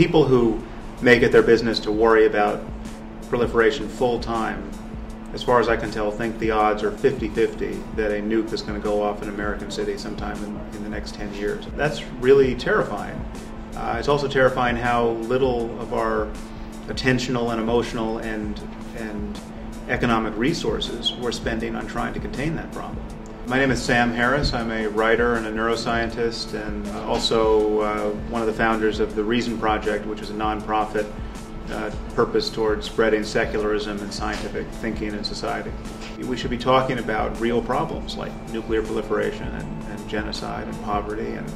People who make it their business to worry about proliferation full-time, as far as I can tell, think the odds are 50-50 that a nuke is going to go off in an American city sometime in the next 10 years. That's really terrifying. It's also terrifying how little of our attentional and emotional and economic resources we're spending on trying to contain that problem. My name is Sam Harris. I'm a writer and a neuroscientist, and also one of the founders of the Reason Project, which is a nonprofit purpose towards spreading secularism and scientific thinking in society. We should be talking about real problems like nuclear proliferation and genocide and poverty and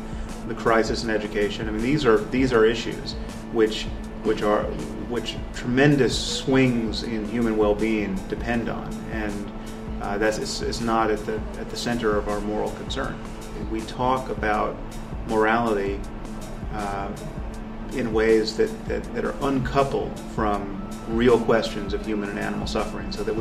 the crisis in education. I mean, these are issues which tremendous swings in human well-being depend on, and it's not at the center of our moral concern. We talk about morality in ways that are uncoupled from real questions of human and animal suffering. So that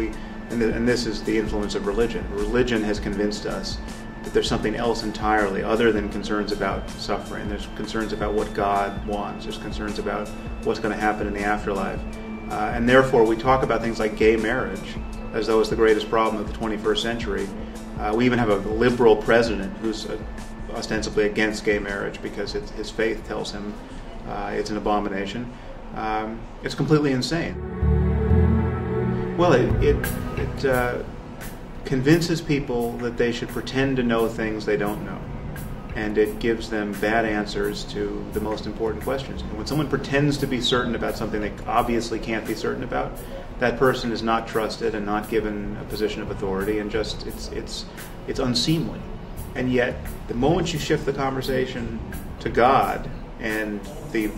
and this is the influence of religion. Religion has convinced us that there's something else entirely other than concerns about suffering. There's concerns about what God wants. There's concerns about what's going to happen in the afterlife. And therefore we talk about things like gay marriage as though it's the greatest problem of the 21st century. We even have a liberal president who's ostensibly against gay marriage because his faith tells him it's an abomination. It's completely insane. Well, it convinces people that they should pretend to know things they don't know, and it gives them bad answers to the most important questions. And when someone pretends to be certain about something they obviously can't be certain about, that person is not trusted and not given a position of authority, and just it's unseemly. And yet, the moment you shift the conversation to God and the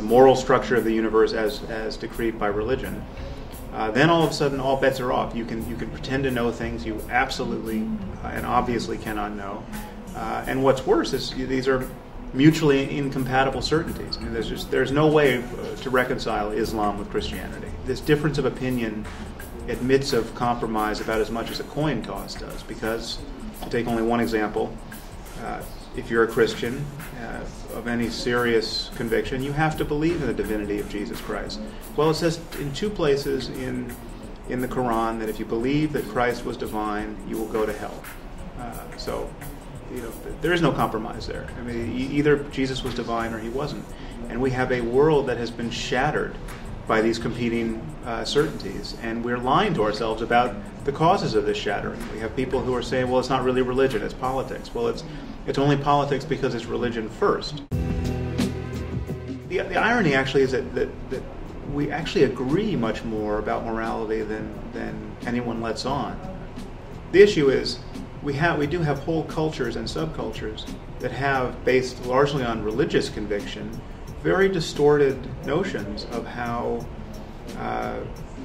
moral structure of the universe as decreed by religion, then all of a sudden all bets are off. You can pretend to know things you absolutely and obviously cannot know. And what's worse is these are mutually incompatible certainties. I mean, there's no way to reconcile Islam with Christianity. This difference of opinion admits of compromise about as much as a coin toss does, because, to take only one example, if you're a Christian of any serious conviction, you have to believe in the divinity of Jesus Christ. Well, it says in two places in the Quran that if you believe that Christ was divine, you will go to hell. So, there is no compromise there. I mean, either Jesus was divine or he wasn't. And we have a world that has been shattered by these competing certainties, and we're lying to ourselves about the causes of this shattering. We have people who are saying, well, it's not really religion, it's politics. Well, it's only politics because it's religion first. The irony actually is that we actually agree much more about morality than anyone lets on. The issue is we do have whole cultures and subcultures that have, based largely on religious conviction, very distorted notions of how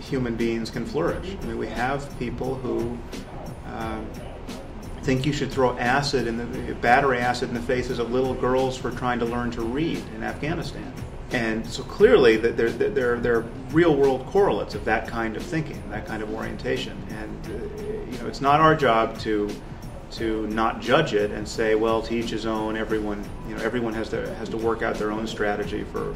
human beings can flourish. I mean, we have people who think you should throw battery acid in the faces of little girls for trying to learn to read in Afghanistan. And so clearly there are real-world correlates of that kind of thinking, that kind of orientation. And it's not our job to not judge it and say, well, to each his own. Everyone has to work out their own strategy for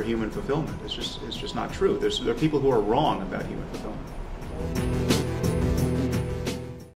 human fulfillment. It's just not true. There are people who are wrong about human fulfillment.